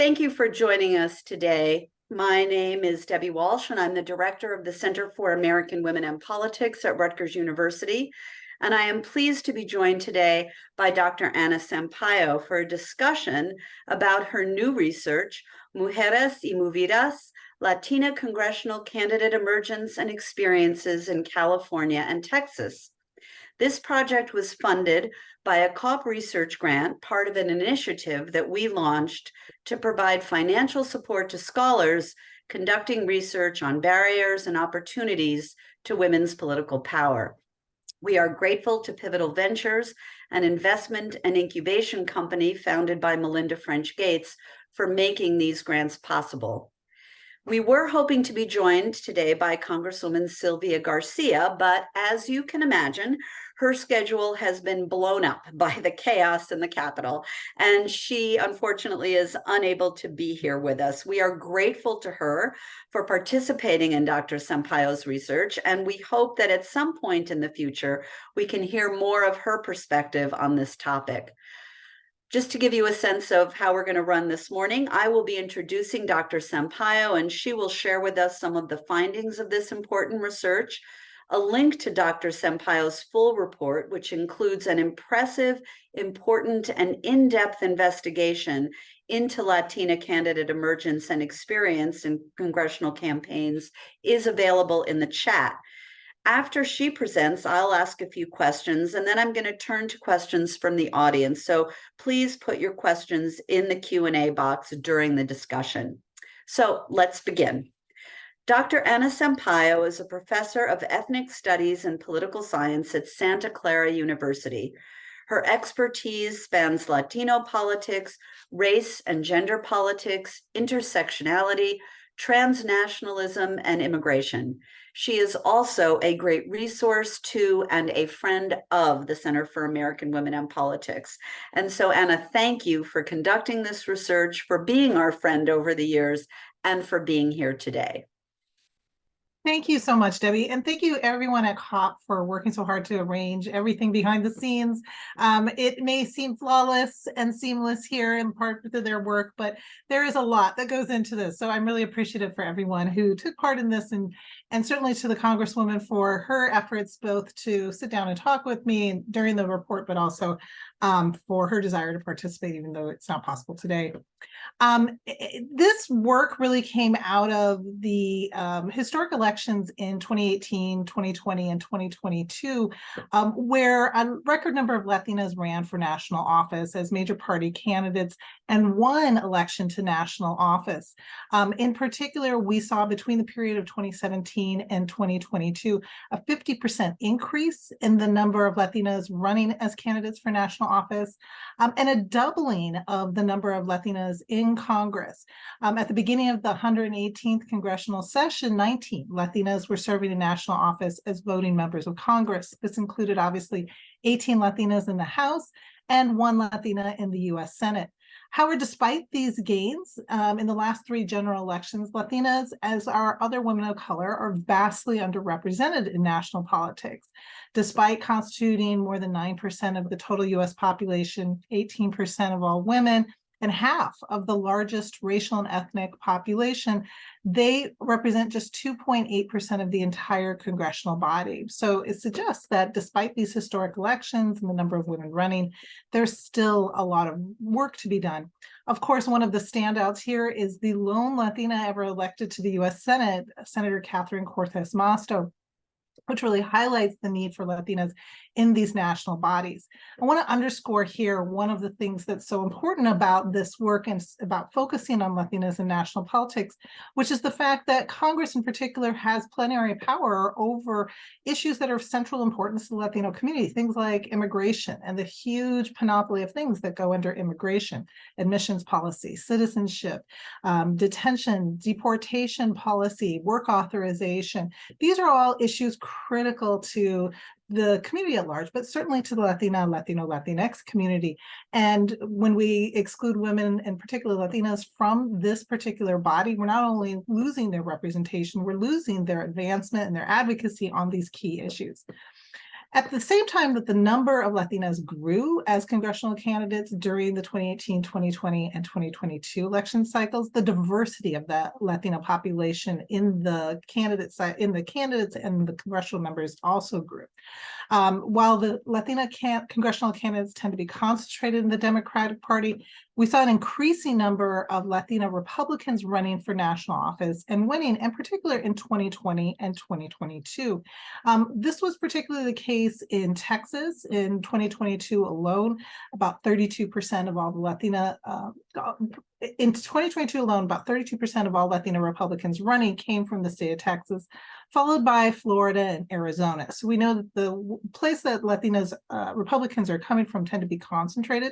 Thank you for joining us today. My name is Debbie Walsh, and I'm the director of the Center for American Women and Politics at Rutgers University. And I am pleased to be joined today by Dr. Anna Sampaio for a discussion about her new research, Mujeres y Movidas, Latina Congressional Candidate Emergence and Experiences in California and Texas. This project was funded by a CAWP research grant, part of an initiative that we launched to provide financial support to scholars conducting research on barriers and opportunities to women's political power. We are grateful to Pivotal Ventures, an investment and incubation company founded by Melinda French Gates, for making these grants possible. We were hoping to be joined today by Congresswoman Sylvia Garcia, but as you can imagine, her schedule has been blown up by the chaos in the Capitol, and she unfortunately is unable to be here with us. We are grateful to her for participating in Dr. Sampaio's research, and we hope that at some point in the future, we can hear more of her perspective on this topic. Just to give you a sense of how we're going to run this morning, I will be introducing Dr. Sampaio, and she will share with us some of the findings of this important research, a link to Dr. Sampaio's full report, which includes an impressive, important, and in-depth investigation into Latina candidate emergence and experience in congressional campaigns, is available in the chat. After she presents, I'll ask a few questions, and then I'm going to turn to questions from the audience. So please put your questions in the Q&A box during the discussion. So let's begin. Dr. Anna Sampaio is a professor of ethnic studies and political science at Santa Clara University. Her expertise spans Latino politics, race and gender politics, intersectionality, transnationalism, and immigration. She is also a great resource to and a friend of the Center for American Women and Politics. And so, Anna, thank you for conducting this research, for being our friend over the years, and for being here today. Thank you so much, Debbie. And thank you everyone at CAWP for working so hard to arrange everything behind the scenes. It may seem flawless and seamless here in part of their work, but there is a lot that goes into this. So I'm really appreciative for everyone who took part in this, and certainly to the Congresswoman for her efforts both to sit down and talk with me during the report, but also for her desire to participate, even though it's not possible today. This work really came out of the historic elections in 2018, 2020, and 2022, where a record number of Latinas ran for national office as major party candidates and won election to national office. In particular, we saw between the period of 2017 and 2022, a 50% increase in the number of Latinas running as candidates for national office, and a doubling of the number of Latinas in Congress. At the beginning of the 118th congressional session, 19 Latinas were serving in national office as voting members of Congress. This included, obviously, 18 Latinas in the House and 1 Latina in the U.S. Senate. However, despite these gains, in the last 3 general elections, Latinas, as are other women of color, are vastly underrepresented in national politics. Despite constituting more than 9% of the total U.S. population, 18% of all women, and half of the largest racial and ethnic population, they represent just 2.8% of the entire congressional body. So it suggests that despite these historic elections and the number of women running, there's still a lot of work to be done. Of course, one of the standouts here is the lone Latina ever elected to the U.S. Senate, Senator Catherine Cortez Masto, which really highlights the need for Latinas in these national bodies. I want to underscore here one of the things that's so important about this work and about focusing on Latinas in national politics, which is the fact that Congress in particular has plenary power over issues that are of central importance to the Latino community, things like immigration and the huge panoply of things that go under immigration, admissions policy, citizenship, detention, deportation policy, work authorization. These are all issues critical to the community at large, but certainly to the Latina, Latino, Latinx community. And when we exclude women, and particularly Latinas, from this particular body, we're not only losing their representation, we're losing their advancement and their advocacy on these key issues. At the same time that the number of Latinas grew as congressional candidates during the 2018, 2020, and 2022 election cycles, the diversity of that Latina population in the candidates and the congressional members also grew. While the Latina congressional candidates tend to be concentrated in the Democratic Party, we saw an increasing number of Latina Republicans running for national office and winning, in particular in 2020 and 2022. This was particularly the case in Texas. In 2022 alone, about 32% of all the Latina, in 2022 alone, about 32% of all Latina Republicans running came from the state of Texas, followed by Florida and Arizona. So we know that the place that Latinas Republicans are coming from tend to be concentrated.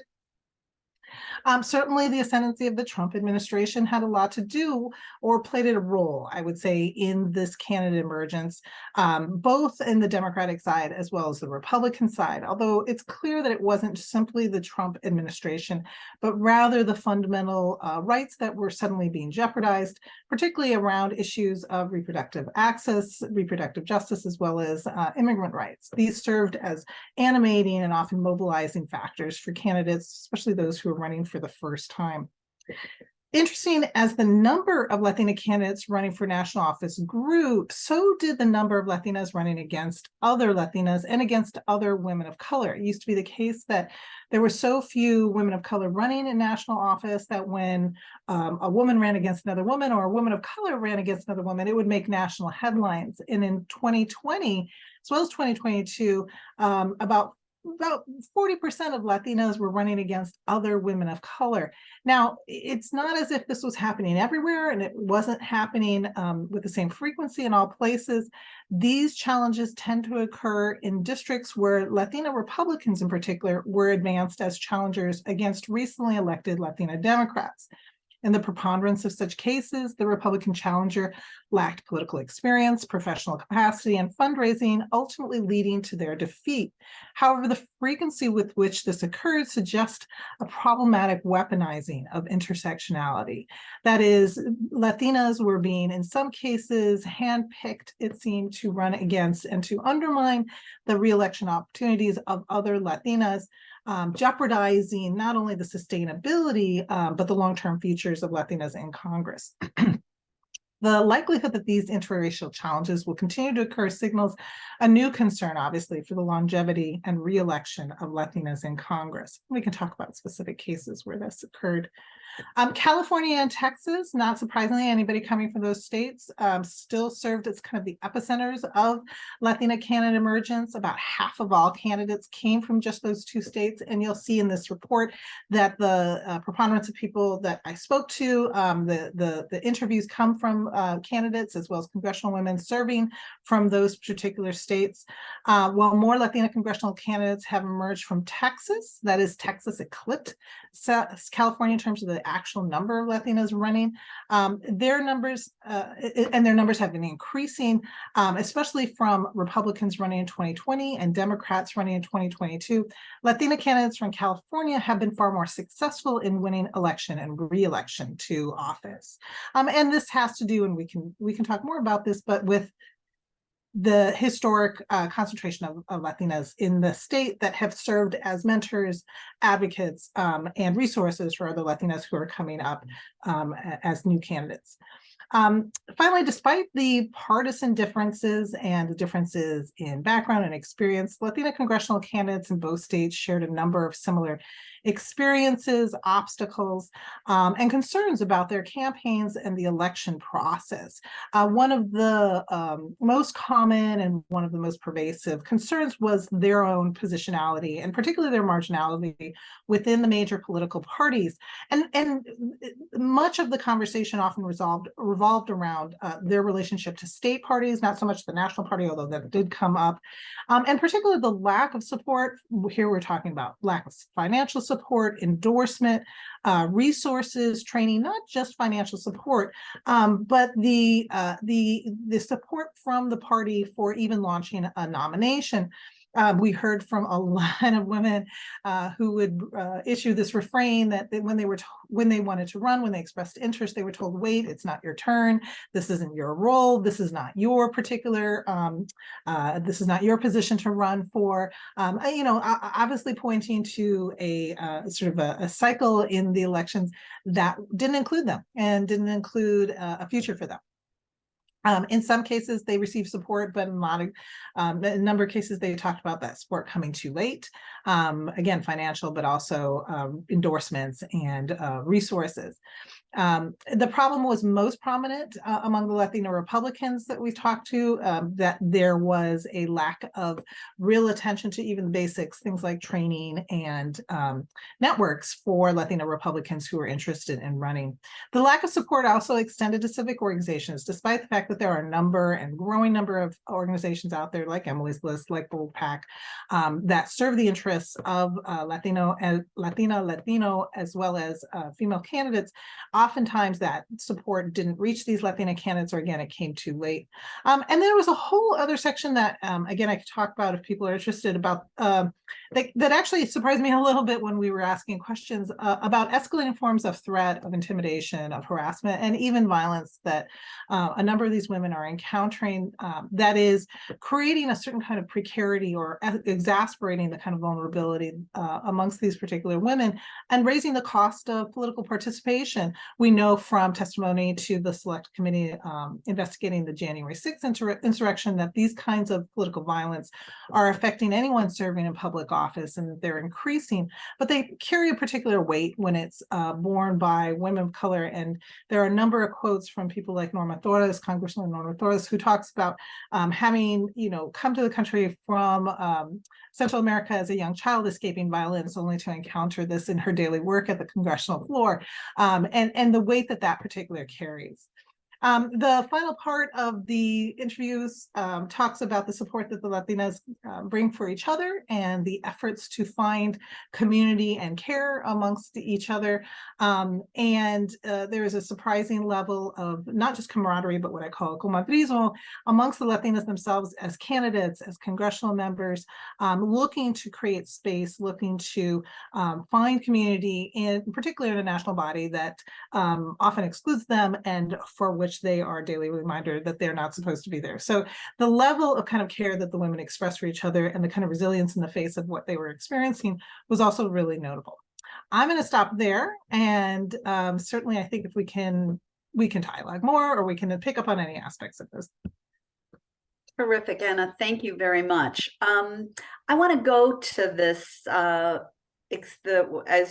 Certainly the ascendancy of the Trump administration had a lot to do, or played a role, I would say, in this candidate emergence, both in the Democratic side as well as the Republican side, although it's clear that it wasn't simply the Trump administration, but rather the fundamental rights that were suddenly being jeopardized, particularly around issues of reproductive access, reproductive justice, as well as immigrant rights. These served as animating and often mobilizing factors for candidates, especially those who are running for the first time. Interesting, as the number of Latina candidates running for national office grew, so did the number of Latinas running against other Latinas and against other women of color. It used to be the case that there were so few women of color running in national office that when a woman ran against another woman or a woman of color ran against another woman, it would make national headlines. And in 2020, as well as 2022, about 40% of Latinas were running against other women of color. Now, it's not as if this was happening everywhere, and it wasn't happening with the same frequency in all places. These challenges tend to occur in districts where Latina Republicans in particular were advanced as challengers against recently elected Latina Democrats. In the preponderance of such cases, the Republican challenger lacked political experience, professional capacity, and fundraising, ultimately leading to their defeat. However, the frequency with which this occurred suggests a problematic weaponizing of intersectionality. That is, Latinas were being, in some cases, handpicked, it seemed, to run against and to undermine the re-election opportunities of other Latinas, jeopardizing not only the sustainability, but the long-term futures of Latinas in Congress. The likelihood that these interracial challenges will continue to occur signals a new concern, obviously, for the longevity and re-election of Latinas in Congress. We can talk about specific cases where this occurred. California and Texas, not surprisingly, anybody coming from those states, still served as kind of the epicenters of Latina candidate emergence. About half of all candidates came from just those two states. And you'll see in this report that the preponderance of people that I spoke to, the interviews come from candidates as well as congressional women serving from those particular states. While more Latina congressional candidates have emerged from Texas, that is, Texas eclipsed California in terms of the actual number of Latinas running. Their numbers have been increasing, especially from Republicans running in 2020 and Democrats running in 2022. Latina candidates from California have been far more successful in winning election and re-election to office. And this has to do, and we can talk more about this, but with the historic concentration of Latinas in the state that have served as mentors, advocates, and resources for other Latinas who are coming up as new candidates. Finally, despite the partisan differences and the differences in background and experience, Latina congressional candidates in both states shared a number of similar experiences, obstacles, and concerns about their campaigns and the election process. One of the most common and one of the most pervasive concerns was their own positionality, and particularly their marginality within the major political parties. And much of the conversation often revolved around their relationship to state parties, not so much the national party, although that did come up, and particularly the lack of support. Here we're talking about lack of financial support, endorsement, resources, training, not just financial support, but the support from the party for even launching a nomination. We heard from a lot of women who would issue this refrain that when they wanted to run, when they expressed interest, they were told, "Wait, it's not your turn. This isn't your role. This is not your particular. This is not your position to run for." Obviously pointing to a sort of a cycle in the elections that didn't include them and didn't include a future for them. In some cases, they received support, but in a number of cases, they talked about that support coming too late. Again, financial, but also endorsements and resources. The problem was most prominent among the Latino Republicans that we talked to, that there was a lack of real attention to even the basics, things like training and networks for Latino Republicans who were interested in running. The lack of support also extended to civic organizations, despite the fact that there are a number and growing number of organizations out there like Emily's List, like Bold Pack, that serve the interests of Latino, as well as female candidates. Oftentimes that support didn't reach these Latina candidates, or again, it came too late. And there was a whole other section that, again, I could talk about if people are interested about, that actually surprised me a little bit when we were asking questions about escalating forms of threat, of intimidation, of harassment, and even violence that a number of these women are encountering, that is creating a certain kind of precarity or exasperating the kind of vulnerability amongst these particular women and raising the cost of political participation. We know from testimony to the Select Committee investigating the January 6th insurrection that these kinds of political violence are affecting anyone serving in public office, and they're increasing, but they carry a particular weight when it's borne by women of color. And there are a number of quotes from people like Norma Torres, Congresswoman Norma Torres, who talks about having, come to the country from Central America as a young child, escaping violence, only to encounter this in her daily work at the congressional floor, and the weight that that particular carries. The final part of the interviews talks about the support that the Latinas bring for each other and the efforts to find community and care amongst each other. There is a surprising level of not just camaraderie, but what I call comadrismo amongst the Latinas themselves as candidates, as congressional members, looking to create space, looking to find community, in particular in a national body that often excludes them and for which they are a daily reminder that they're not supposed to be there. So the level of kind of care that the women express for each other and the kind of resilience in the face of what they were experiencing was also really notable. I'm going to stop there, and certainly I think if we can dialogue more, or we can pick up on any aspects of this. Terrific, Anna. Thank you very much. I want to go to this, as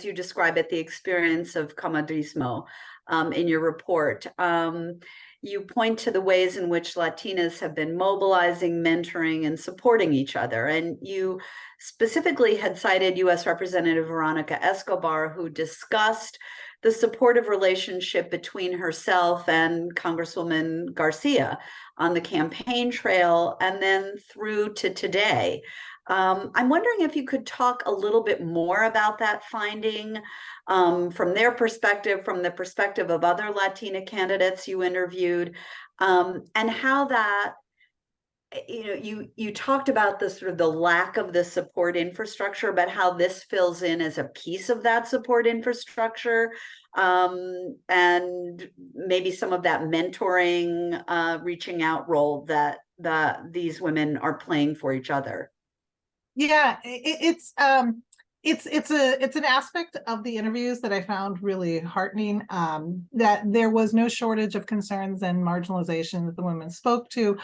you describe it, the experience of comadrismo in your report. You point to the ways in which Latinas have been mobilizing, mentoring, and supporting each other. And you specifically had cited U.S. Representative Veronica Escobar, who discussed the supportive relationship between herself and Congresswoman Garcia on the campaign trail, and then through to today. I'm wondering if you could talk a little bit more about that finding from their perspective, from the perspective of other Latina candidates you interviewed, and how that, you talked about the sort of the lack of the support infrastructure, but how this fills in as a piece of that support infrastructure, and maybe some of that mentoring, reaching out role that these women are playing for each other. Yeah, it's an aspect of the interviews that I found really heartening, that there was no shortage of concerns and marginalization that the women spoke to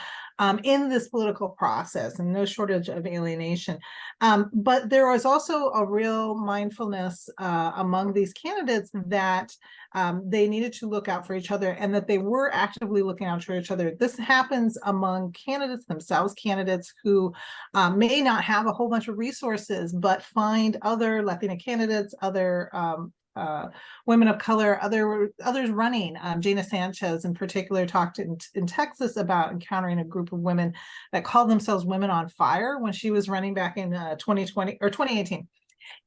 in this political process, and no shortage of alienation. But there was also a real mindfulness among these candidates that they needed to look out for each other, and that they were actively looking out for each other. This happens among candidates themselves, candidates who may not have a whole bunch of resources, but find other Latina candidates, other women of color, others running. Jana Sanchez in particular talked in Texas about encountering a group of women that called themselves Women on Fire when she was running back in 2020 or 2018.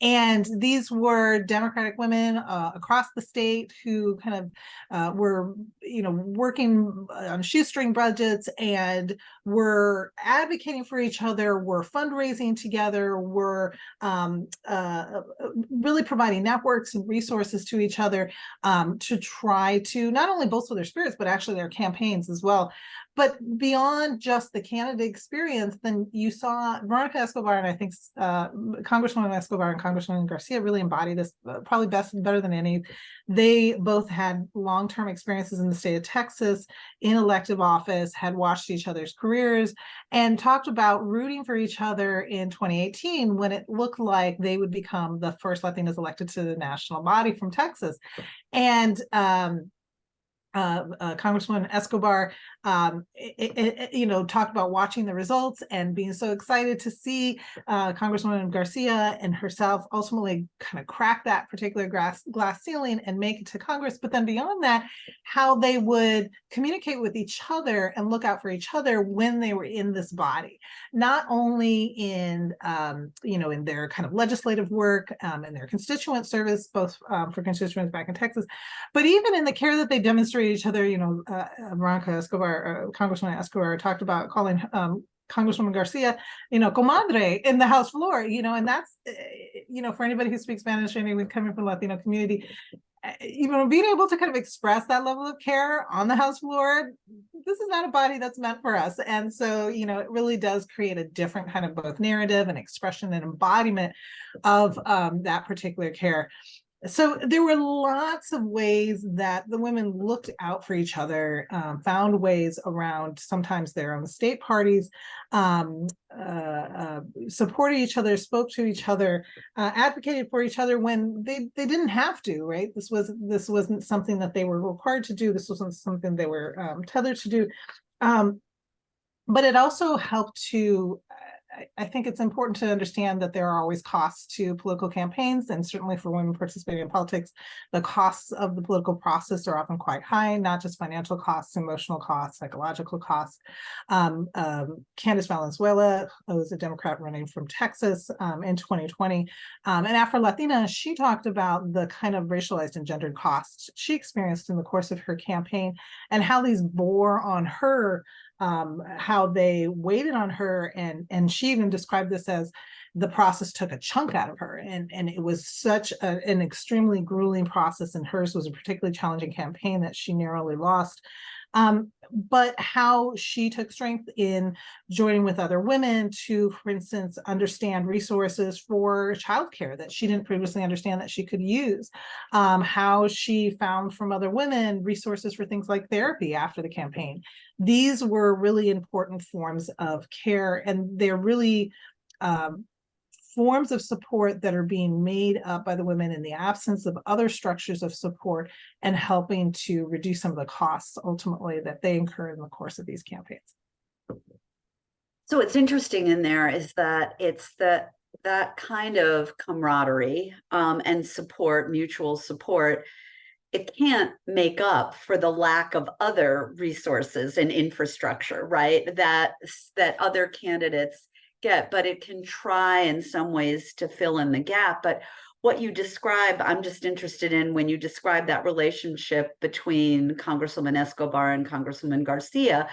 And these were Democratic women across the state who kind of were, working on shoestring budgets and were advocating for each other, were fundraising together, were really providing networks and resources to each other to try to not only bolster their spirits, but actually their campaigns as well. But beyond just the candidate experience, then you saw Veronica Escobar and I think Congresswoman Escobar and Congresswoman Garcia really embody this probably better than any. They both had long-term experiences in the state of Texas in elective office, had watched each other's careers, and talked about rooting for each other in 2018 when it looked like they would become the first Latinas elected to the national body from Texas. And Congresswoman Escobar, talked about watching the results and being so excited to see Congresswoman Garcia and herself ultimately kind of crack that particular glass ceiling and make it to Congress. But then beyond that, how they would communicate with each other and look out for each other when they were in this body, not only in in their kind of legislative work and their constituent service, both for constituents back in Texas, but even in the care that they demonstrated each other. Veronica Escobar, Congresswoman Escobar talked about calling Congresswoman Garcia, comadre in the House floor, and that's, for anybody who speaks Spanish or anyone coming from the Latino community, being able to kind of express that level of care on the House floor, this is not a body that's meant for us. And so, it really does create a different kind of both narrative and expression and embodiment of that particular care. So there were lots of ways that the women looked out for each other, found ways around sometimes their own state parties, supported each other, spoke to each other, advocated for each other when they didn't have to, right? This wasn't something that they were required to do. This wasn't something they were tethered to do. But it also helped to, I think it's important to understand that there are always costs to political campaigns, and certainly for women participating in politics, the costs of the political process are often quite high, not just financial costs, emotional costs, psychological costs. Candace Valenzuela, who was a Democrat running from Texas in 2020, and Afro-Latina, she talked about the kind of racialized and gendered costs she experienced in the course of her campaign and how these bore on her, how they waited on her, and she even described this as the process took a chunk out of her, and it was such an extremely grueling process, and hers was a particularly challenging campaign that she narrowly lost. But how she took strength in joining with other women to, for instance, understand resources for childcare that she didn't previously understand that she could use. How she found from other women resources for things like therapy after the campaign. These were really important forms of care, and they're really forms of support that are being made up by the women in the absence of other structures of support and helping to reduce some of the costs ultimately that they incur in the course of these campaigns. So what's interesting in there is that it's that kind of camaraderie and support, mutual support, it can't make up for the lack of other resources and infrastructure, right? That other candidates get, but it can try in some ways to fill in the gap. But what you describe, I'm just interested in when you describe that relationship between Congresswoman Escobar and Congresswoman Garcia,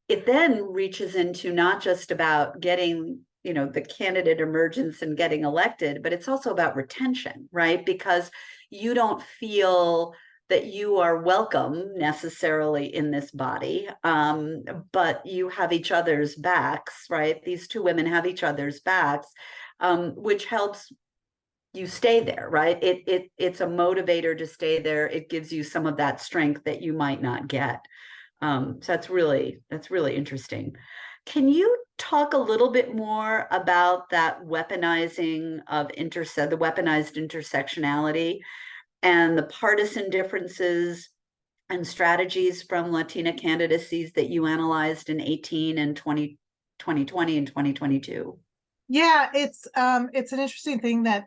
it then reaches into not just about getting, the candidate emergence and getting elected, but it's also about retention, right? Because you don't feel that you are welcome necessarily in this body, but you have each other's backs, right? These two women have each other's backs, which helps you stay there, right? It's a motivator to stay there. It gives you some of that strength that you might not get. So that's really interesting. Can you talk a little bit more about that weaponizing of the weaponized intersectionality and the partisan differences and strategies from Latina candidacies that you analyzed in 18 and 2020 and 2022? Yeah, it's an interesting thing that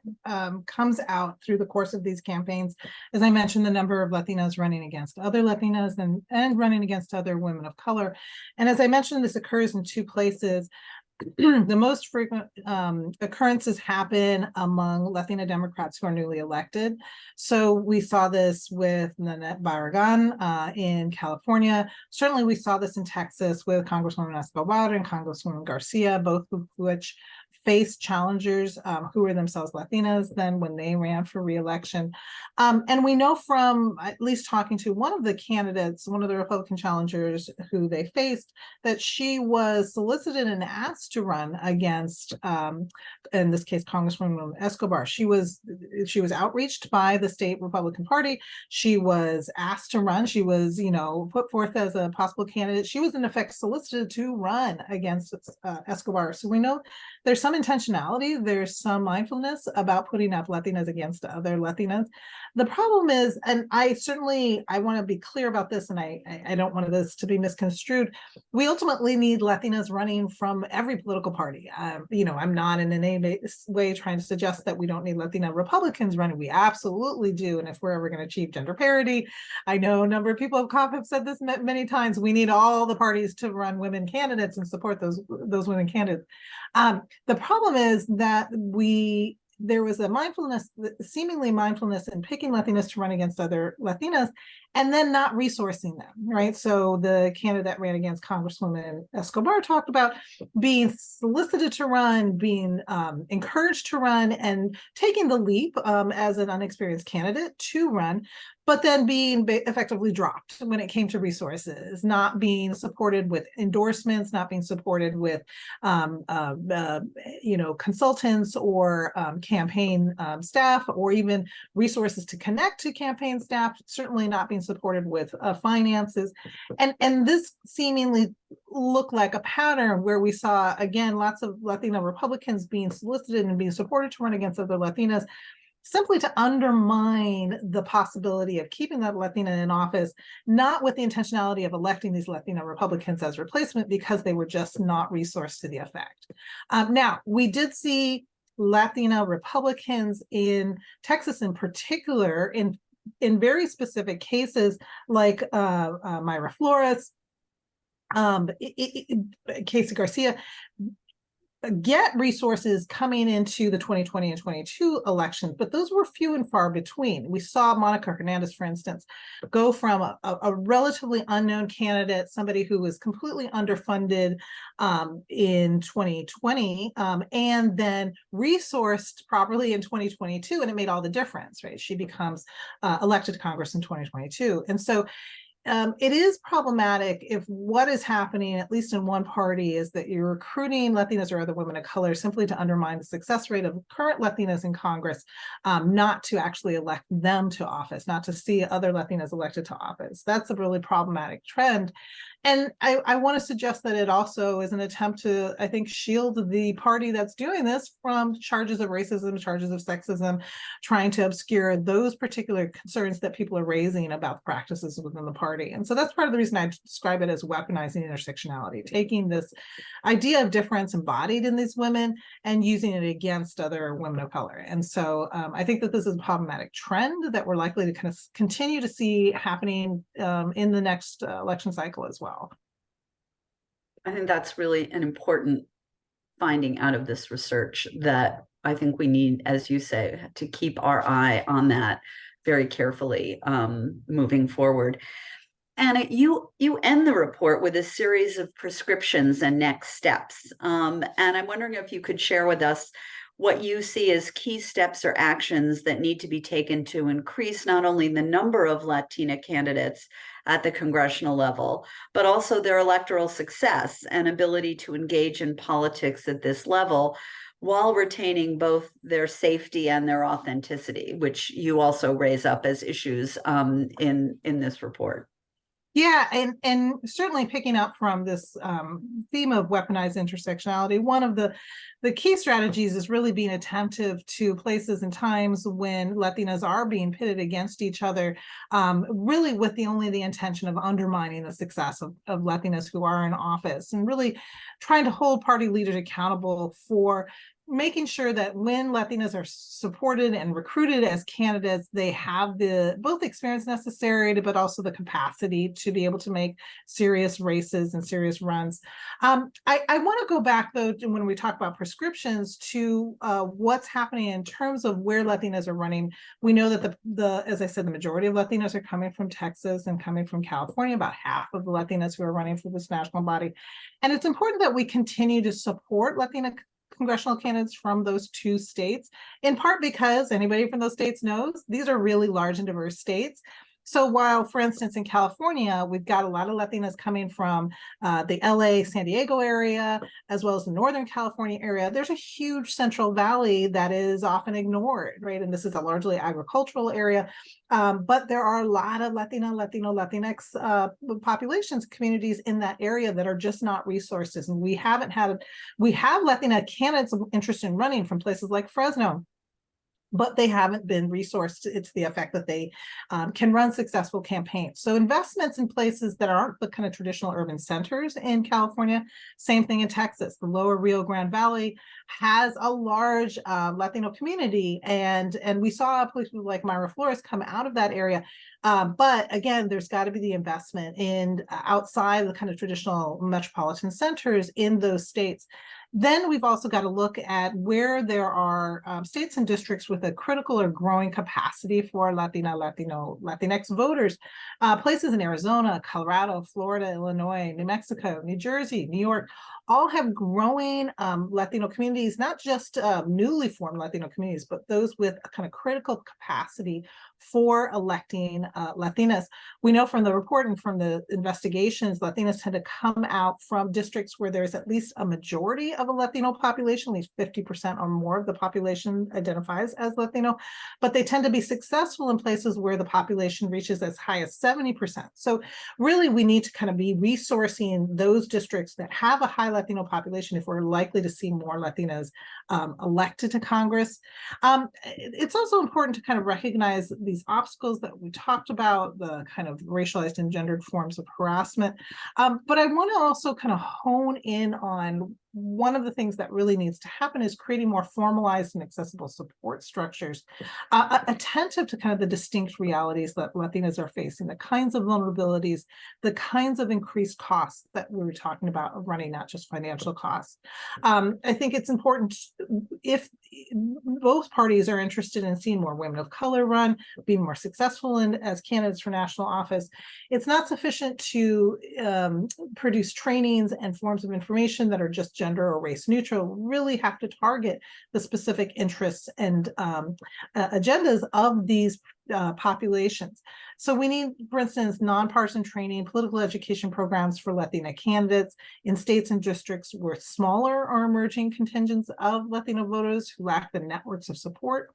comes out through the course of these campaigns. As I mentioned, the number of Latinas running against other Latinas and running against other women of color. And as I mentioned, this occurs in two places. the most frequent occurrences happen among Latina Democrats who are newly elected. So we saw this with Nanette Barragan in California. Certainly we saw this in Texas with Congresswoman Escobar and Congresswoman Garcia, both of which faced challengers who were themselves Latinas then when they ran for re-election. And we know from at least talking to one of the candidates, one of the Republican challengers who they faced, that she was solicited and asked to run against, in this case, Congresswoman Escobar. She was outreached by the state Republican Party. She was asked to run. She was, put forth as a possible candidate. She was in effect solicited to run against Escobar. So we know there's some intentionality, there's some mindfulness about putting up Latinas against other Latinas. The problem is, and I want to be clear about this, and I don't want this to be misconstrued, we ultimately need Latinas running from every political party. I'm not in any way trying to suggest that we don't need Latina Republicans running. We absolutely do. And if we're ever going to achieve gender parity, I know a number of people of CAWP have said this many times, we need all the parties to run women candidates and support those women candidates. The problem is that there was a seemingly mindfulness in picking Latinas to run against other Latinas and then not resourcing them, right? So the candidate that ran against Congresswoman Escobar talked about being solicited to run, being encouraged to run, and taking the leap as an unexperienced candidate to run, but then being effectively dropped when it came to resources, not being supported with endorsements, not being supported with consultants or campaign staff, or even resources to connect to campaign staff, certainly not being supported with finances. And this seemingly looked like a pattern where we saw, again, lots of Latina Republicans being solicited and being supported to run against other Latinas, simply to undermine the possibility of keeping that Latina in office, not with the intentionality of electing these Latina Republicans as replacement, because they were just not resourced to the effect. Now, we did see Latina Republicans in Texas in particular, in very specific cases, like Mayra Flores, Casey Garcia, get resources coming into the 2020 and 22 elections, but those were few and far between. We saw Monica Hernandez, for instance, go from a relatively unknown candidate, somebody who was completely underfunded in 2020, and then resourced properly in 2022, and it made all the difference, right? She becomes elected to Congress in 2022. And so it is problematic if what is happening, at least in one party, is that you're recruiting Latinas or other women of color simply to undermine the success rate of current Latinas in Congress, not to actually elect them to office, not to see other Latinas elected to office. That's a really problematic trend. And I want to suggest that it also is an attempt to, I think, shield the party that's doing this from charges of racism, charges of sexism, trying to obscure those particular concerns that people are raising about practices within the party. And so that's part of the reason I describe it as weaponizing intersectionality, taking this idea of difference embodied in these women and using it against other women of color. And so I think that this is a problematic trend that we're likely to kind of continue to see happening in the next election cycle as well. I think that's really an important finding out of this research, that I think we need, as you say, to keep our eye on that very carefully moving forward. Anna, you end the report with a series of prescriptions and next steps. And I'm wondering if you could share with us what you see as key steps or actions that need to be taken to increase not only the number of Latina candidates at the congressional level, but also their electoral success and ability to engage in politics at this level, while retaining both their safety and their authenticity, which you also raise up as issues in this report. Yeah, and certainly picking up from this theme of weaponized intersectionality, one of the key strategies is really being attentive to places and times when Latinas are being pitted against each other, really with only the intention of undermining the success of Latinas who are in office, and really trying to hold party leaders accountable for making sure that when Latinas are supported and recruited as candidates, they have the both experience necessary but also the capacity to be able to make serious races and serious runs. I want to go back though to when we talk about prescriptions to what's happening in terms of where Latinas are running. We know that as I said, the majority of Latinas are coming from Texas and coming from California, about half of the Latinas who are running for this national body. And it's important that we continue to support Latina congressional candidates from those two states, in part because anybody from those states knows these are really large and diverse states. So while, for instance, in California, we've got a lot of Latinas coming from the LA, San Diego area, as well as the Northern California area, there's a huge Central Valley that is often ignored, right? And this is a largely agricultural area, but there are a lot of Latinx populations, communities in that area that are just not resources. And we have Latina candidates interested in running from places like Fresno, but they haven't been resourced to the effect that they can run successful campaigns. So investments in places that aren't the kind of traditional urban centers in California, same thing in Texas. The lower Rio Grande Valley has a large Latino community, and we saw places like Myra Flores come out of that area. But again, there's got to be the investment in outside the kind of traditional metropolitan centers in those states. Then we've also got to look at where there are states and districts with a critical or growing capacity for Latinx voters. Places in Arizona, Colorado, Florida, Illinois, New Mexico, New Jersey, New York, all have growing Latino communities, not just newly formed Latino communities, but those with a kind of critical capacity for electing Latinas. We know from the report and from the investigations, Latinas tend to come out from districts where there's at least a majority of a Latino population, at least 50% or more of the population identifies as Latino, but they tend to be successful in places where the population reaches as high as 70%. So really, we need to kind of be resourcing those districts that have a high Latino population if we're likely to see more Latinas elected to Congress. It's also important to kind of recognize these obstacles that we talked about, the kind of racialized and gendered forms of harassment. But I want to also kind of hone in on one of the things that really needs to happen is creating more formalized and accessible support structures, attentive to kind of the distinct realities that Latinas are facing, the kinds of vulnerabilities, the kinds of increased costs that we were talking about of running, not just financial costs. I think it's important if both parties are interested in seeing more women of color run, being more successful as candidates for national office. It's not sufficient to produce trainings and forms of information that are just gender or race neutral. We really have to target the specific interests and agendas of these populations. So we need, for instance, nonpartisan training, political education programs for Latina candidates in states and districts where smaller or emerging contingents of Latino voters who lack the networks of support,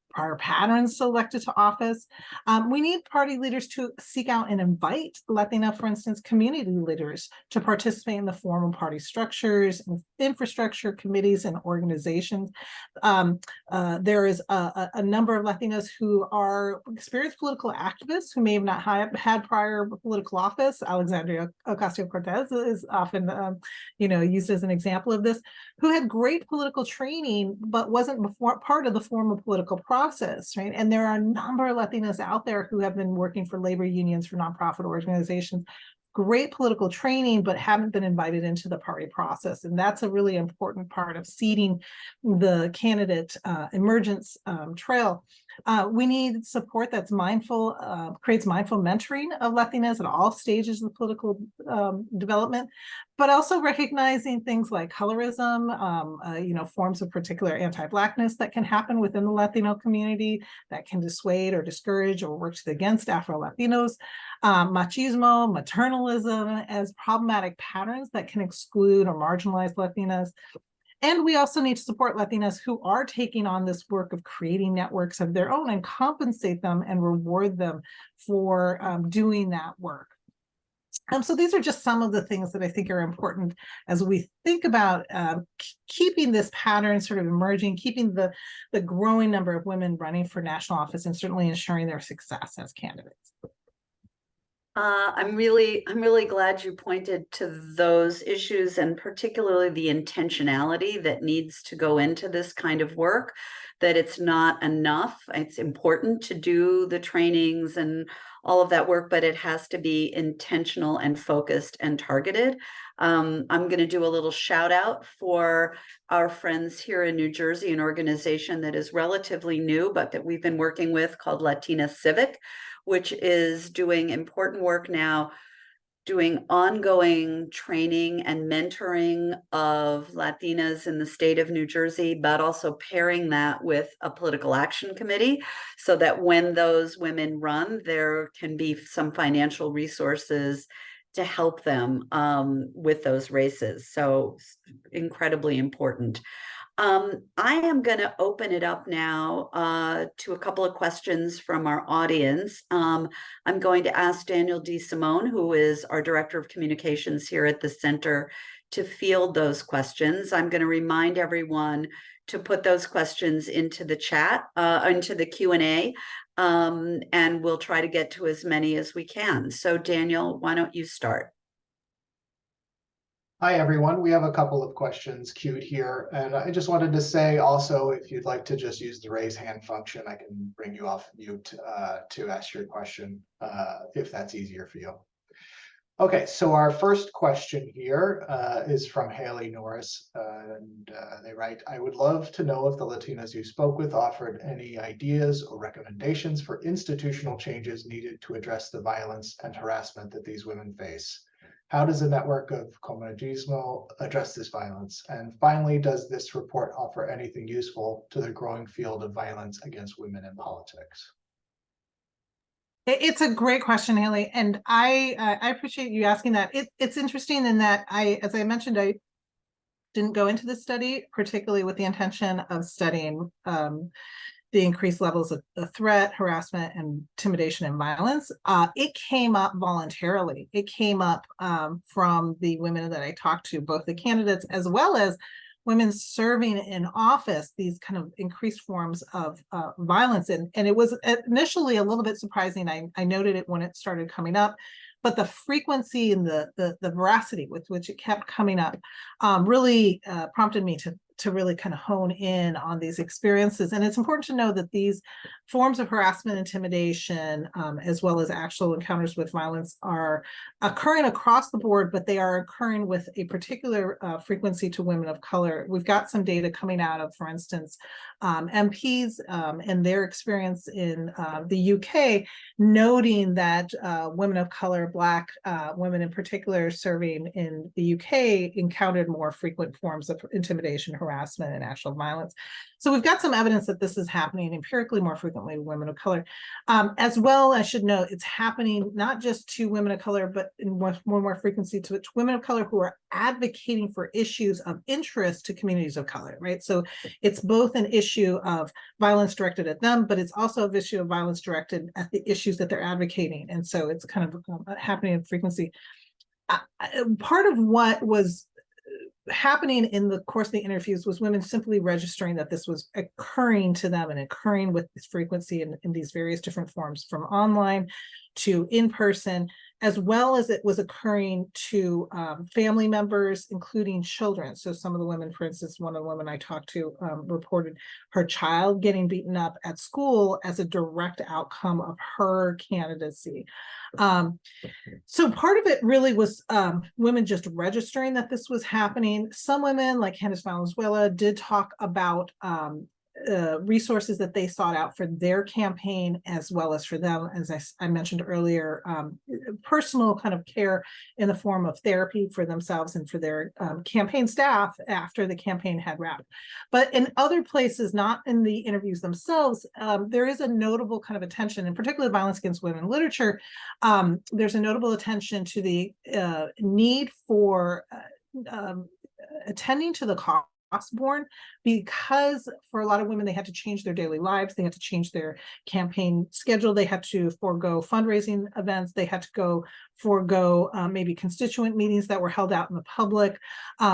prior patterns selected to office. We need party leaders to seek out and invite Latina, for instance, community leaders to participate in the formal party structures, infrastructure committees, and organizations. There is a number of Latinos who are experienced political activists who may have not had prior political office. Alexandria Ocasio-Cortez is often used as an example of this, who had great political training, but wasn't before part of the formal political process, right? And there are a number of Latinas out there who have been working for labor unions, for nonprofit organizations, great political training, but haven't been invited into the party process. And that's a really important part of seeding the candidate emergence trail. We need support that's mindful, creates mindful mentoring of Latinas at all stages of political development, but also recognizing things like colorism, forms of particular anti-Blackness that can happen within the Latino community that can dissuade or discourage or work against Afro-Latinos, machismo, maternalism as problematic patterns that can exclude or marginalize Latinas. And we also need to support Latinas who are taking on this work of creating networks of their own and compensate them and reward them for doing that work. So these are just some of the things that I think are important as we think about keeping this pattern sort of emerging, keeping the growing number of women running for national office, and certainly ensuring their success as candidates. I'm really glad you pointed to those issues, and particularly the intentionality that needs to go into this kind of work, that it's not enough. It's important to do the trainings and all of that work, but it has to be intentional and focused and targeted. I'm going to do a little shout out for our friends here in New Jersey, an organization that is relatively new, but that we've been working with, called Latina Civic, which is doing important work now, doing ongoing training and mentoring of Latinas in the state of New Jersey, but also pairing that with a political action committee so that when those women run, there can be some financial resources to help them with those races. So incredibly important. I am going to open it up now to a couple of questions from our audience. I'm going to ask Daniel D. Simone, who is our Director of Communications here at the Center, to field those questions. I'm going to remind everyone to put those questions into the chat, into the Q&A, and we'll try to get to as many as we can. So Daniel, why don't you start? Hi, everyone. We have a couple of questions queued here. And I just wanted to say also, if you'd like to just use the raise hand function, I can bring you off mute to ask your question if that's easier for you. Okay, so our first question here is from Haley Norris. They write, I would love to know if the Latinas you spoke with offered any ideas or recommendations for institutional changes needed to address the violence and harassment that these women face. How does the network of Congressional address this violence? And finally, does this report offer anything useful to the growing field of violence against women in politics? It's a great question, Haley, and I appreciate you asking that. It's interesting in that as I mentioned, I didn't go into this study particularly with the intention of studying the increased levels of threat, harassment, and intimidation and violence. It came up voluntarily. It came up from the women that I talked to, both the candidates as well as women serving in office, these kind of increased forms of violence. And it was initially a little bit surprising. I noted it when it started coming up, but the frequency and the veracity with which it kept coming up really prompted me to really kind of hone in on these experiences. And it's important to know that these forms of harassment, intimidation, as well as actual encounters with violence are occurring across the board, but they are occurring with a particular frequency to women of color. We've got some data coming out of, for instance, MPs and their experience in the UK, noting that women of color, Black women in particular serving in the UK, encountered more frequent forms of intimidation, harassment, and actual violence. So we've got some evidence that this is happening empirically more frequently to women of color. As well, I should note, it's happening not just to women of color, but in more frequency to women of color who are advocating for issues of interest to communities of color, right? So it's both an issue of violence directed at them, but it's also an issue of violence directed at the issues that they're advocating. And so it's kind of happening in frequency. Part of what was happening in the course of the interviews was women simply registering that this was occurring to them and occurring with this frequency in these various different forms, from online to in person, as well as it was occurring to family members, including children. So some of the women, for instance, one of the women I talked to reported her child getting beaten up at school as a direct outcome of her candidacy. So part of it really was women just registering that this was happening. Some women, like Candace Valenzuela, did talk about resources that they sought out for their campaign, as well as for them, as I mentioned earlier, personal kind of care in the form of therapy for themselves and for their campaign staff after the campaign had wrapped. But in other places, not in the interviews themselves, there is a notable kind of attention, in particular violence against women literature. There's a notable attention to the need for attending to the cost borne, because for a lot of women, they had to change their daily lives, they had to change their campaign schedule, they had to forego fundraising events, they had to forego maybe constituent meetings that were held out in the public,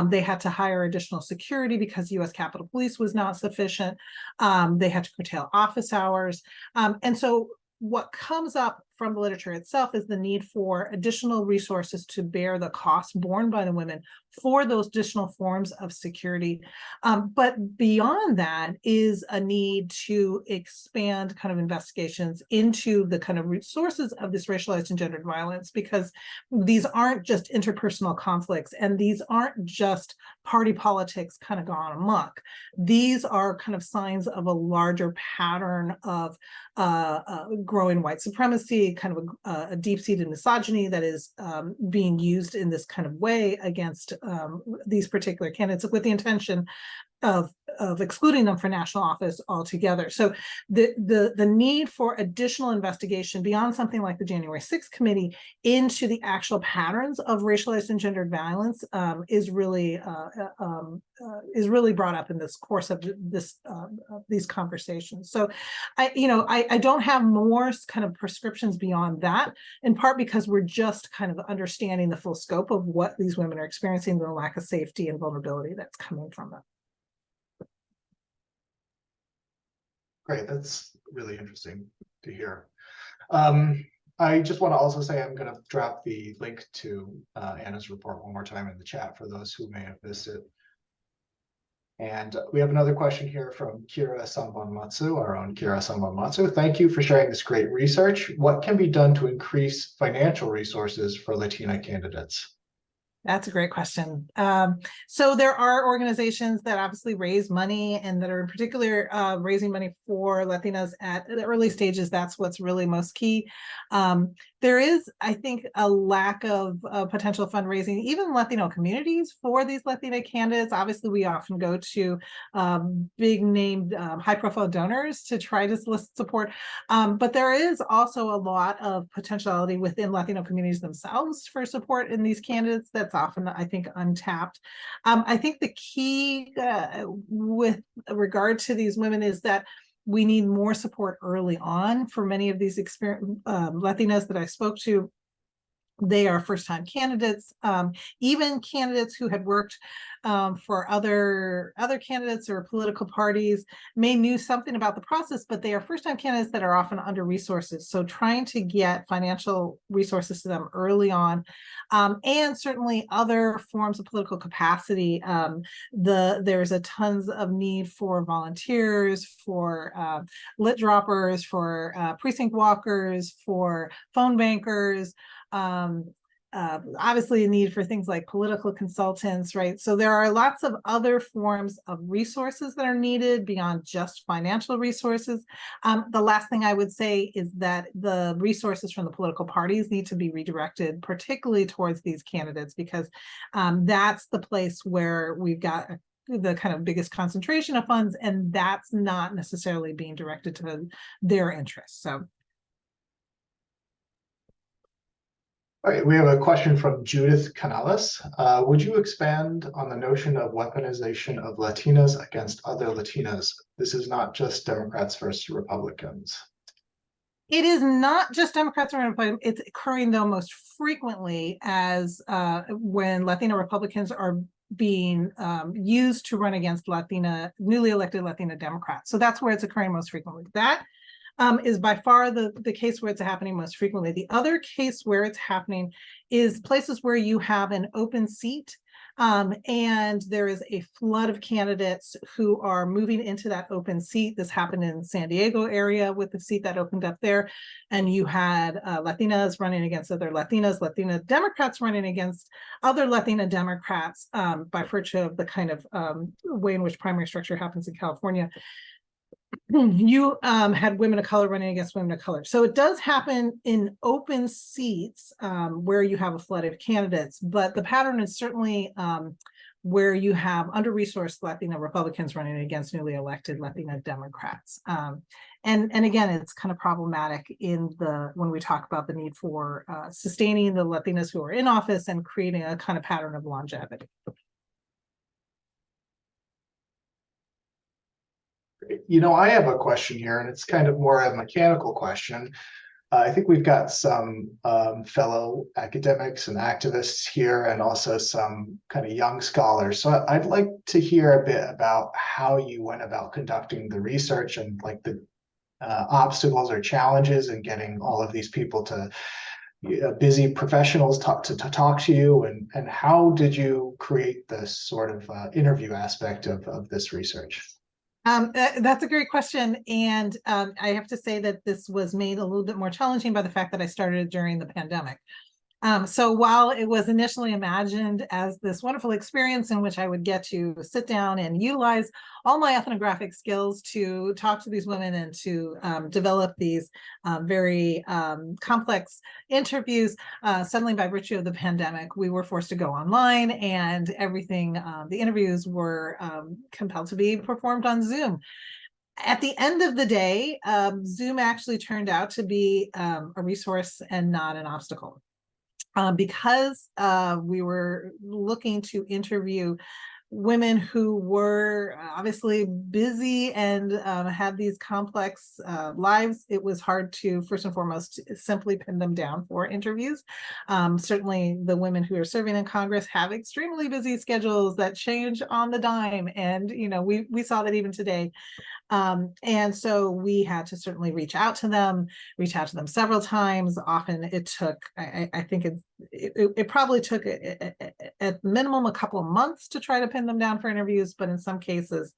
they had to hire additional security because U.S. Capitol Police was not sufficient, they had to curtail office hours, and so what comes up from the literature itself is the need for additional resources to bear the cost borne by the women for those additional forms of security. But beyond that is a need to expand kind of investigations into the kind of root sources of this racialized and gendered violence, because these aren't just interpersonal conflicts, and these aren't just party politics kind of gone amok. These are kind of signs of a larger pattern of growing white supremacy, kind of a deep-seated misogyny that is being used in this kind of way against these particular candidates with the intention of excluding them for national office altogether. So the need for additional investigation beyond something like the January 6th committee into the actual patterns of racialized and gendered violence is really brought up in this course of these conversations. So I don't have more kind of prescriptions beyond that, in part because we're just kind of understanding the full scope of what these women are experiencing, the lack of safety and vulnerability that's coming from them. Great, that's really interesting to hear. I just want to also say I'm going to drop the link to Anna's report one more time in the chat for those who may have missed it. And we have another question here from Kira San Matsu, our own Kira San Matsu. Thank you for sharing this great research. What can be done to increase financial resources for Latina candidates? That's a great question. So there are organizations that obviously raise money and that are in particular raising money for Latinas at the early stages. That's what's really most key. There is, I think, a lack of potential fundraising, even Latino communities for these Latina candidates. Obviously, we often go to big named high profile donors to try to solicit support. But there is also a lot of potentiality within Latino communities themselves for support in these candidates that's often, I think, untapped. I think the key with regard to these women is that we need more support early on. For many of these Latinas that I spoke to, they are first-time candidates, even candidates who had worked for other candidates or political parties may knew something about the process, but they are first-time candidates that are often under-resourced. So trying to get financial resources to them early on, and certainly other forms of political capacity. There's a tons of need for volunteers, for lit droppers, for precinct walkers, for phone bankers, obviously a need for things like political consultants, right? So there are lots of other forms of resources that are needed beyond just financial resources. The last thing I would say is that the resources from the political parties need to be redirected, particularly towards these candidates, because that's the place where we've got the kind of biggest concentration of funds, and that's not necessarily being directed to their interests. So. All right, we have a question from Judith Canales. Would you expand on the notion of weaponization of Latinas against other Latinas? This is not just Democrats versus Republicans. It is not just Democrats or Republicans. It's occurring, though, most frequently as when Latina Republicans are being used to run against newly elected Latina Democrats. So that's where it's occurring most frequently. That is by far the case where it's happening most frequently. The other case where it's happening is places where you have an open seat and there is a flood of candidates who are moving into that open seat. This happened in San Diego area with the seat that opened up there. And you had Latinas running against other Latinas, Latina Democrats running against other Latina Democrats by virtue of the kind of way in which primary structure happens in California. You had women of color running against women of color. So it does happen in open seats where you have a flood of candidates, but the pattern is certainly where you have under-resourced Latina Republicans running against newly elected Latina Democrats. And again, it's kind of problematic when we talk about the need for sustaining the Latinas who are in office and creating a kind of pattern of longevity. I have a question here, and it's kind of more a mechanical question. I think we've got some fellow academics and activists here, and also some kind of young scholars. So I'd like to hear a bit about how you went about conducting the research and like the obstacles or challenges in getting all of these people to busy professionals to talk to you, and how did you create this sort of interview aspect of this research? That's a great question. And I have to say that this was made a little bit more challenging by the fact that I started during the pandemic. So while it was initially imagined as this wonderful experience in which I would get to sit down and utilize all my ethnographic skills to talk to these women and to develop these very complex interviews, suddenly by virtue of the pandemic, we were forced to go online, and everything, the interviews were compelled to be performed on Zoom. At the end of the day, Zoom actually turned out to be a resource and not an obstacle. Because we were looking to interview women who were obviously busy and had these complex lives, it was hard to, first and foremost, simply pin them down for interviews. Certainly the women who are serving in Congress have extremely busy schedules that change on the dime. And, you know, we saw that even today. And so we had to certainly reach out to them several times. Often it took, I think it probably took at minimum a couple of months to try to pin them down for interviews, but in some cases,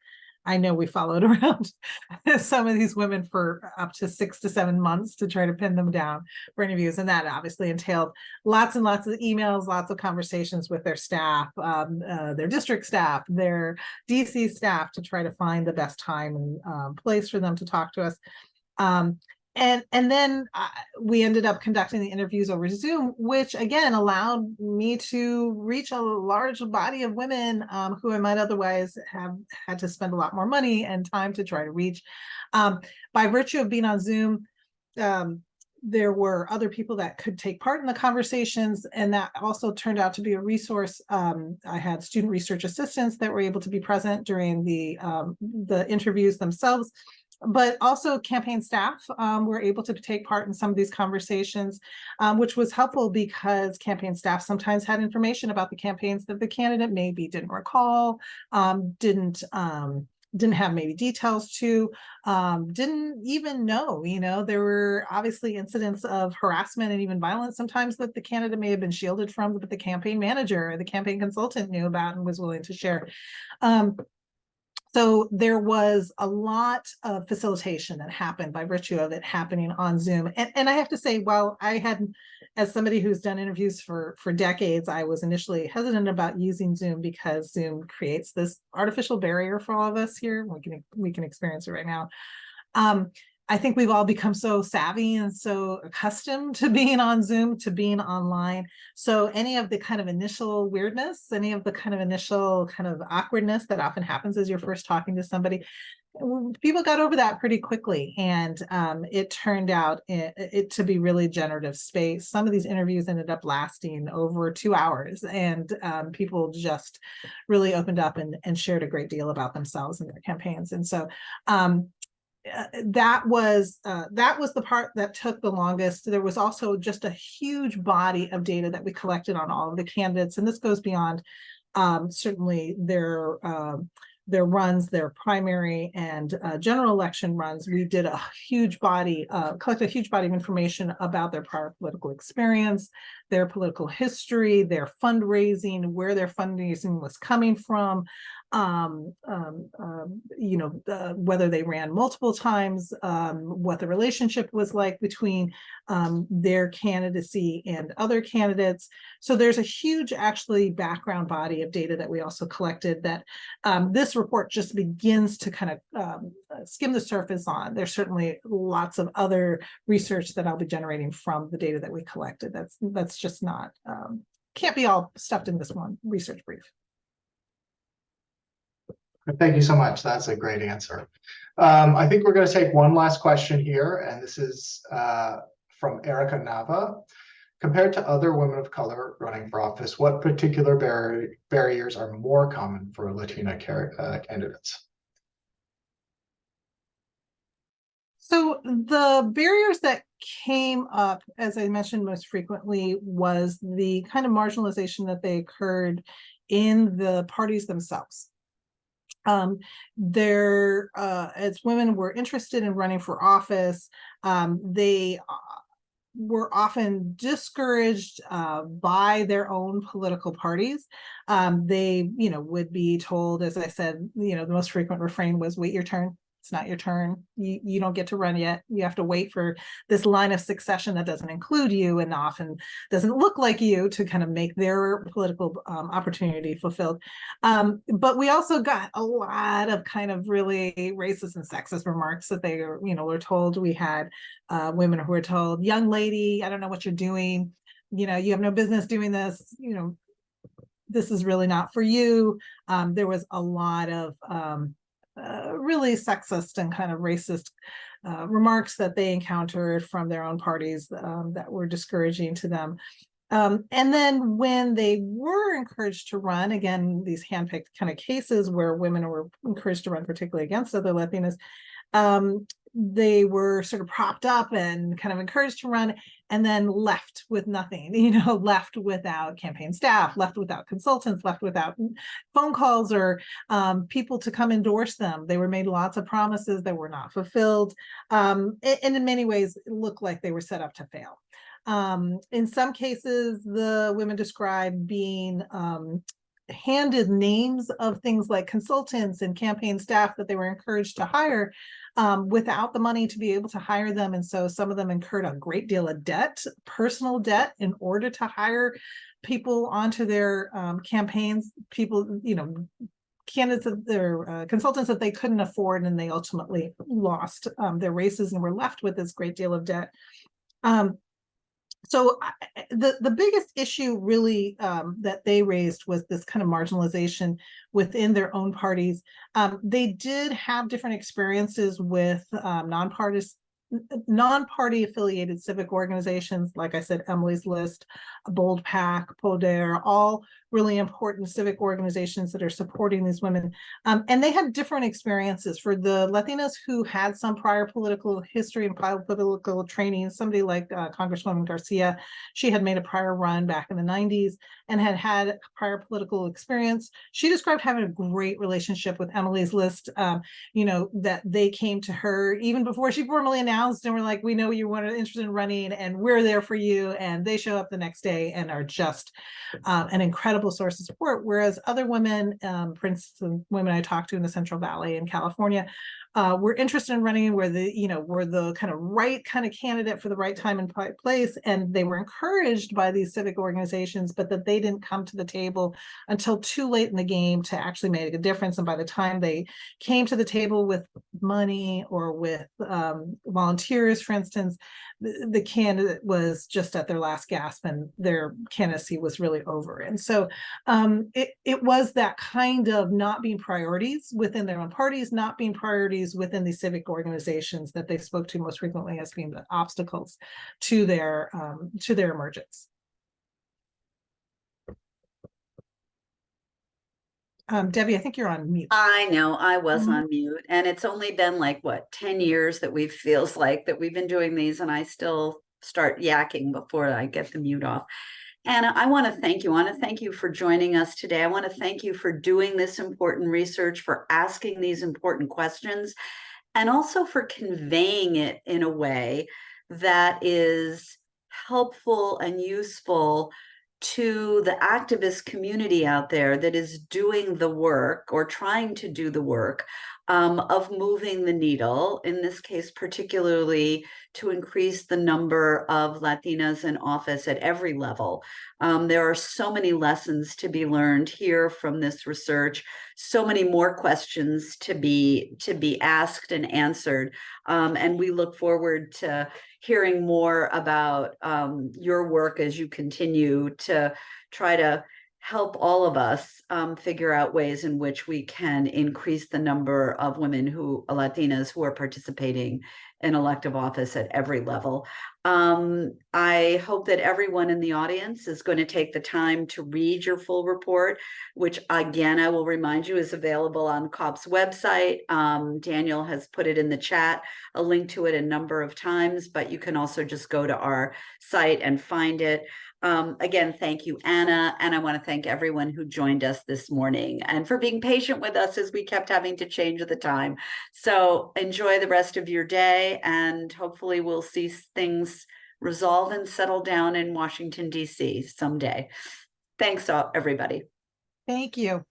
I know we followed around some of these women for up to 6 to 7 months to try to pin them down for interviews. And that obviously entailed lots and lots of emails, lots of conversations with their staff, their district staff, their DC staff, to try to find the best time and place for them to talk to us. And then we ended up conducting the interviews over Zoom, which again allowed me to reach a large body of women who I might otherwise have had to spend a lot more money and time to try to reach. By virtue of being on Zoom, there were other people that could take part in the conversations, and that also turned out to be a resource. I had student research assistants that were able to be present during the interviews themselves, but also campaign staff were able to take part in some of these conversations, which was helpful because campaign staff sometimes had information about the campaigns that the candidate maybe didn't recall, didn't have maybe details to, didn't even know. You know, there were obviously incidents of harassment and even violence sometimes that the candidate may have been shielded from, but the campaign manager or the campaign consultant knew about and was willing to share. So there was a lot of facilitation that happened by virtue of it happening on Zoom. And I have to say, while I had, as somebody who's done interviews for decades, I was initially hesitant about using Zoom because Zoom creates this artificial barrier for all of us here. We can experience it right now. I think we've all become so savvy and so accustomed to being on Zoom, to being online. So any of the kind of initial weirdness, any of the kind of initial kind of awkwardness that often happens as you're first talking to somebody, people got over that pretty quickly. And it turned out it to be really generative space. Some of these interviews ended up lasting over 2 hours, and people just really opened up and shared a great deal about themselves and their campaigns. And so that was the part that took the longest. There was also just a huge body of data that we collected on all of the candidates, and this goes beyond certainly their runs, their primary and general election runs. We did a huge body, collected a huge body of information about their prior political experience, their political history, their fundraising, where their fundraising was coming from, whether they ran multiple times, what the relationship was like between their candidacy and other candidates. So there's a huge actually background body of data that we also collected that this report just begins to kind of skim the surface on. There's certainly lots of other research that I'll be generating from the data that we collected. That's just not, can't be all stuffed in this one research brief. Thank you so much. That's a great answer. I think we're going to take one last question here, and this is from Erica Nava. Compared to other women of color running for office, what particular barriers are more common for Latina candidates? So the barriers that came up, as I mentioned most frequently, was the kind of marginalization that they occurred in the parties themselves. As women were interested in running for office, they were often discouraged by their own political parties. They, would be told, as I said, the most frequent refrain was, wait your turn. It's not your turn. You don't get to run yet. You have to wait for this line of succession that doesn't include you and often doesn't look like you to kind of make their political opportunity fulfilled. But we also got a lot of kind of really racist and sexist remarks that they were told. We had women who were told, young lady, I don't know what you're doing. You have no business doing this. This is really not for you. There was a lot of really sexist and kind of racist remarks that they encountered from their own parties that were discouraging to them. And then when they were encouraged to run, again, these handpicked kind of cases where women were encouraged to run, particularly against other Latinas, they were sort of propped up and kind of encouraged to run and then left with nothing, left without campaign staff, left without consultants, left without phone calls or people to come endorse them. They were made lots of promises that were not fulfilled. And in many ways, it looked like they were set up to fail. In some cases, the women described being handed names of things like consultants and campaign staff that they were encouraged to hire without the money to be able to hire them. And so some of them incurred a great deal of debt, personal debt, in order to hire people onto their campaigns, people, candidates, their consultants that they couldn't afford, and they ultimately lost their races and were left with this great deal of debt. So the biggest issue really that they raised was this kind of marginalization within their own parties. They did have different experiences with non-party affiliated civic organizations, like I said, Emily's List, Bold Pack, Poder, all really important civic organizations that are supporting these women. And they had different experiences. For the Latinas who had some prior political history and prior political training, somebody like Congresswoman Garcia, she had made a prior run back in the 90s and had had prior political experience. She described having a great relationship with Emily's List, that they came to her even before she formally announced and were like, we know you were interested in running and we're there for you. And they show up the next day and are just an incredible source of support. Whereas other women, for instance, women I talked to in the Central Valley in California, were interested in running were the kind of right kind of candidate for the right time and place. And they were encouraged by these civic organizations, but that they didn't come to the table until too late in the game to actually make a difference. And by the time they came to the table with money or with volunteers, for instance, the candidate was just at their last gasp and their candidacy was really over. And so it was that kind of not being priorities within their own parties, not being priorities within the civic organizations that they spoke to most frequently as being the obstacles to their emergence. Debbie, I think you're on mute. I know I was on mute, and it's only been like 10 years that feels like that we've been doing these, and I still start yakking before I get the mute off. And I want to thank you. I want to thank you for joining us today. I want to thank you for doing this important research, for asking these important questions, and also for conveying it in a way that is helpful and useful to the activist community out there that is doing the work or trying to do the work of moving the needle, in this case, particularly to increase the number of Latinas in office at every level. There are so many lessons to be learned here from this research, so many more questions to be asked and answered. And we look forward to hearing more about your work as you continue to try to help all of us figure out ways in which we can increase the number of women Latinas who are participating in elective office at every level. I hope that everyone in the audience is going to take the time to read your full report, which again, I will remind you is available on CAWP's website. Daniel has put it in the chat, a link to it a number of times, but you can also just go to our site and find it. Again, thank you, Anna, and I want to thank everyone who joined us this morning and for being patient with us as we kept having to change the time. So enjoy the rest of your day, and hopefully we'll see things resolve and settle down in Washington, D.C. someday. Thanks, everybody. Thank you.